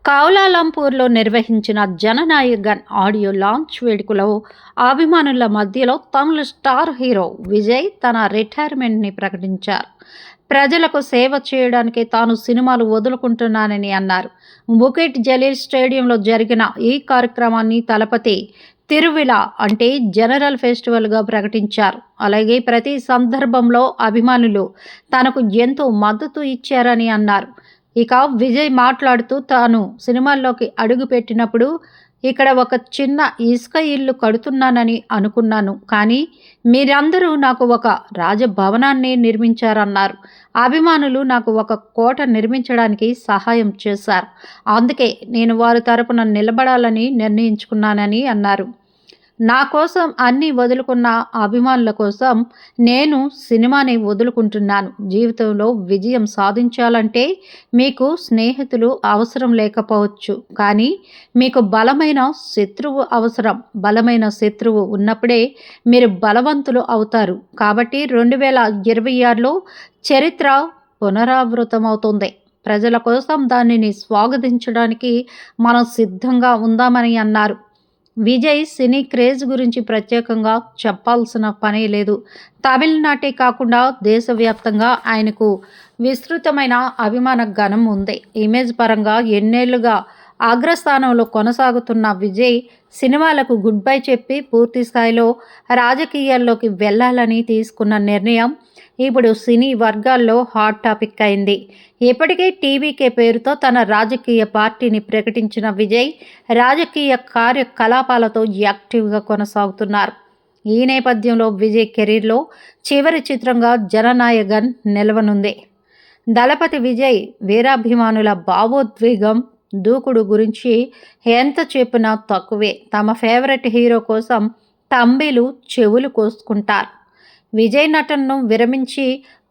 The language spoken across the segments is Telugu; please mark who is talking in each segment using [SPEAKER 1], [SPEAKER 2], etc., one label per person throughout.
[SPEAKER 1] కౌలాలంపూర్లో నిర్వహించిన జననాయగన్ ఆడియో లాంచ్ వేడుకలో అభిమానుల మధ్యలో తమిళ స్టార్ హీరో విజయ్ తన రిటైర్మెంట్ని ప్రకటించారు. ప్రజలకు సేవ చేయడానికి తాను సినిమాలు వదులుకుంటున్నానని అన్నారు. బుకెట్ జలీల్ స్టేడియంలో జరిగిన ఈ కార్యక్రమాన్ని తలపతి తిరువిళ అంటే జనరల్ ఫెస్టివల్గా ప్రకటించారు. అలాగే ప్రతి సందర్భంలో అభిమానులు తనకు ఎంతో మద్దతు ఇచ్చారని అన్నారు. ఇక విజయ్ మాట్లాడుతూ తాను సినిమాల్లోకి అడుగుపెట్టినప్పుడు ఇక్కడ ఒక చిన్న ఇసుక ఇల్లు కడుతున్నానని అనుకున్నాను, కానీ మీరందరూ నాకు ఒక రాజభవనాన్ని నిర్మించారన్నారు. అభిమానులు నాకు ఒక కోట నిర్మించడానికి సహాయం చేశారు, అందుకే నేను వారి తరపున నిలబడాలని నిర్ణయించుకున్నానని అన్నారు. నా కోసం అన్నీ వదులుకున్న అభిమానుల కోసం నేను సినిమాని వదులుకుంటున్నాను. జీవితంలో విజయం సాధించాలంటే మీకు స్నేహితులు అవసరం లేకపోవచ్చు, కానీ మీకు బలమైన శత్రువు అవసరం. బలమైన శత్రువు ఉన్నప్పుడే మీరు బలవంతులు అవుతారు. కాబట్టి 2026లో చరిత్ర పునరావృతమవుతుంది. ప్రజల కోసం దానిని స్వాగతించడానికి మనం సిద్ధంగా ఉందామని అన్నారు. విజయ్ సినీ క్రేజ్ గురించి ప్రత్యేకంగా చెప్పాల్సిన పనే లేదు. తమిళనాటే కాకుండా దేశవ్యాప్తంగా ఆయనకు విస్తృతమైన అభిమాన గణం ఉంది. ఇమేజ్ పరంగా ఎన్నేళ్లుగా అగ్రస్థానంలో కొనసాగుతున్న విజయ్ సినిమాలకు గుడ్ బై చెప్పి పూర్తి స్థాయిలో రాజకీయాల్లోకి వెళ్లాలని తీసుకున్న నిర్ణయం ఇప్పుడు సినీ వర్గాల్లో హాట్ టాపిక్ అయింది. ఇప్పటికే టీవీకే పేరుతో తన రాజకీయ పార్టీని ప్రకటించిన విజయ్ రాజకీయ కార్యకలాపాలతో యాక్టివ్గా కొనసాగుతున్నారు. ఈ నేపథ్యంలో విజయ్ కెరీర్లో చివరి చిత్రంగా జననాయగన్ నిలవనుంది. దళపతి విజయ్ వీరాభిమానుల భావోద్వేగం, దూకుడు గురించి ఎంత చెప్పినా తక్కువే. తమ ఫేవరెట్ హీరో కోసం తంబిలు చెవులు కోసుకుంటారు. విజయ్ నటనను విరమించి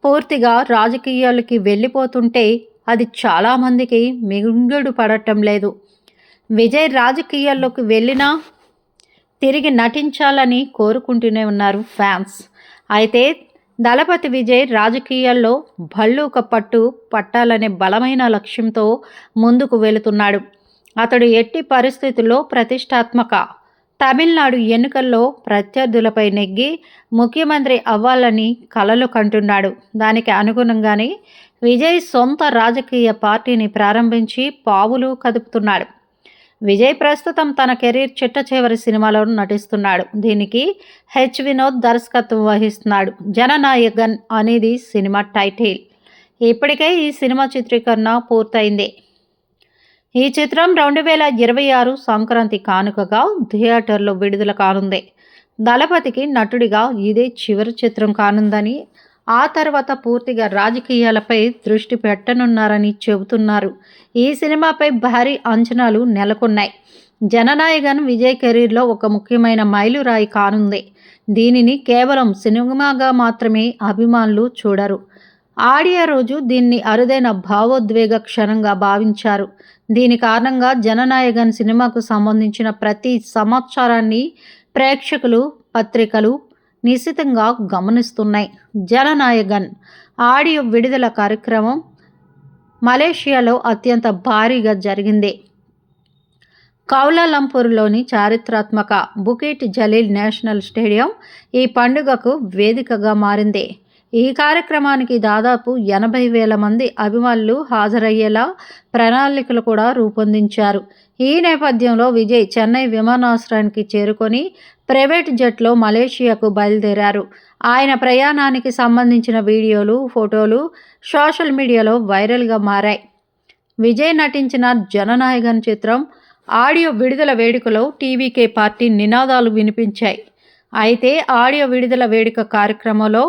[SPEAKER 1] పూర్తిగా రాజకీయాలకి వెళ్ళిపోతుంటే అది చాలామందికి మింగుడు పడటం లేదు. విజయ్ రాజకీయాల్లోకి వెళ్ళినా తిరిగి నటించాలని కోరుకుంటూనే ఉన్నారు ఫ్యాన్స్. అయితే దళపతి విజయ్ రాజకీయాల్లో భల్లూక పట్టు పట్టాలనే బలమైన లక్ష్యంతో ముందుకు వెళుతున్నాడు. అతడు ఎట్టి పరిస్థితుల్లో ప్రతిష్టాత్మక తమిళనాడు ఎన్నికల్లో ప్రత్యర్థులపై నెగ్గి ముఖ్యమంత్రి అవ్వాలని కలలు కంటున్నాడు. దానికి అనుగుణంగానే విజయ్ సొంత రాజకీయ పార్టీని ప్రారంభించి పావులు కదుపుతున్నాడు. విజయ్ ప్రస్తుతం తన కెరీర్ చిట్ట చివరి సినిమాలో నటిస్తున్నాడు. దీనికి వినోద్ దర్శకత్వం వహిస్తున్నాడు. జననాయగన్ అనేది సినిమా టైటిల్. ఇప్పటికే ఈ సినిమా చిత్రీకరణ పూర్తయింది. ఈ చిత్రం 2026 సంక్రాంతి కానుకగా థియేటర్లో విడుదల కానుంది. దళపతికి నటుడిగా ఇదే చివరి చిత్రం కానుందని, ఆ తర్వాత పూర్తిగా రాజకీయాలపై దృష్టి పెట్టనున్నారని చెబుతున్నారు. ఈ సినిమాపై భారీ అంచనాలు నెలకొన్నాయి. జననాయగన్ విజయ్ కెరీర్లో ఒక ముఖ్యమైన మైలురాయి కానుంది. దీనిని కేవలం సినిమాగా మాత్రమే అభిమానులు చూడరు. ఆడియో రోజు దీన్ని అరుదైన భావోద్వేగ క్షణంగా భావించారు. దీని కారణంగా జననాయగన్ సినిమాకు సంబంధించిన ప్రతి సమాచారాన్ని ప్రేక్షకులు, పత్రికలు నిశితంగా గమనిస్తున్నాయి. జననాయగన్ ఆడియో విడుదల కార్యక్రమం మలేషియాలో అత్యంత భారీగా జరిగింది. కౌలాలంపూర్లోని చారిత్రాత్మక బుకెట్ జలీల్ నేషనల్ స్టేడియం ఈ పండుగకు వేదికగా మారింది. ఈ కార్యక్రమానికి దాదాపు 80,000 మంది అభిమానులు హాజరయ్యేలా ప్రణాళికలు కూడా రూపొందించారు. ఈ నేపథ్యంలో విజయ్ చెన్నై విమానాశ్రయానికి చేరుకొని ప్రైవేట్ జెట్లో మలేషియాకు బయలుదేరారు. ఆయన ప్రయాణానికి సంబంధించిన వీడియోలు, ఫోటోలు సోషల్ మీడియాలో వైరల్గా మారాయి. విజయ్ నటించిన జననాయగన్ చిత్రం ఆడియో విడుదల వేడుకలో టీవీకే పార్టీ నినాదాలు వినిపించాయి. అయితే ఆడియో విడుదల వేడుక కార్యక్రమంలో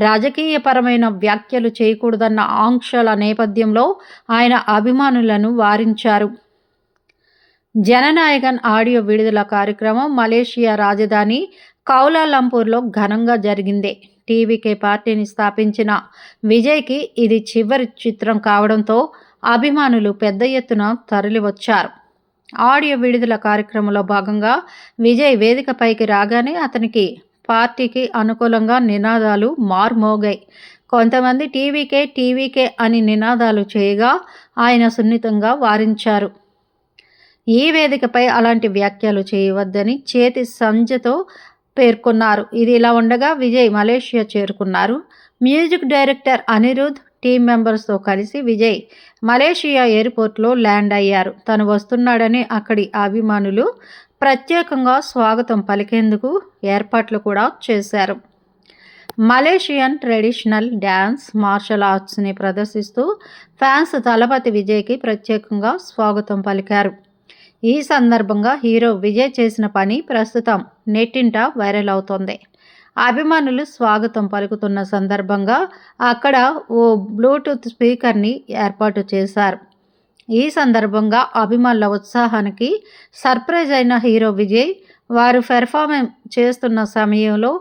[SPEAKER 1] రాజకీయపరమైన వ్యాఖ్యలు చేయకూడదన్న ఆంక్షల నేపథ్యంలో ఆయన అభిమానులను వారించారు. జననాయగన్ ఆడియో విడుదల కార్యక్రమం మలేషియా రాజధాని కౌలాలంపూర్లో ఘనంగా జరిగింది. టీవీకే పార్టీని స్థాపించిన విజయ్కి ఇది చివరి చిత్రం కావడంతో అభిమానులు పెద్ద ఎత్తున తరలివచ్చారు. ఆడియో విడుదల కార్యక్రమంలో భాగంగా విజయ్ వేదికపైకి రాగానే అతనికి పార్టీకి అనుకూలంగా నినాదాలు మార్మోగాయి. కొంతమంది టీవీకే టీవీకే అని నినాదాలు చేయగా ఆయన సున్నితంగా వారించారు. ఈ వేదికపై అలాంటి వ్యాఖ్యలు చేయవద్దని చేతి సంజ్ఞతో పేర్కొన్నారు. ఇది ఇలా ఉండగా విజయ్ మలేషియా చేరుకున్నారు. మ్యూజిక్ డైరెక్టర్ అనిరుద్ టీం మెంబర్స్తో కలిసి విజయ్ మలేషియా ఎయిర్పోర్ట్లో ల్యాండ్ అయ్యారు. తను వస్తున్నాడని అక్కడి అభిమానులు ప్రత్యేకంగా స్వాగతం పలికేందుకు ఏర్పాట్లు కూడా చేశారు. మలేషియన్ ట్రెడిషనల్ డ్యాన్స్, మార్షల్ ఆర్ట్స్ని ప్రదర్శిస్తూ ఫ్యాన్స్ తలపతి విజయ్కి ప్రత్యేకంగా స్వాగతం పలికారు. ఈ సందర్భంగా హీరో విజయ్ చేసిన పని ప్రస్తుతం నెట్టింట వైరల్ అవుతోంది. అభిమానులు స్వాగతం పలుకుతున్న సందర్భంగా అక్కడ ఓ బ్లూటూత్ స్పీకర్ని ఏర్పాటు చేశారు. ఈ సందర్భంగా అభిమానుల ఉత్సాహానికి సర్ప్రైజ్ అయిన హీరో విజయ్ వారు పెర్ఫార్మెన్స్ చేస్తున్న సమయంలో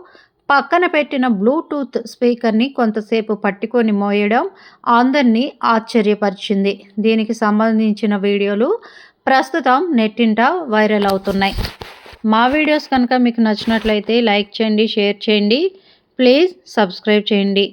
[SPEAKER 1] పక్కన పెట్టిన బ్లూటూత్ స్పీకర్ని కొంతసేపు పట్టుకొని మోయడం అందరినీ ఆశ్చర్యపరిచింది. దీనికి సంబంధించిన వీడియోలు ప్రస్తుతం నెట్టింట వైరల్ అవుతున్నాయి. మా వీడియోస్ కనుక మీకు నచ్చినట్లయితే లైక్ చేయండి, షేర్ చేయండి, ప్లీజ్ సబ్స్క్రైబ్ చేయండి.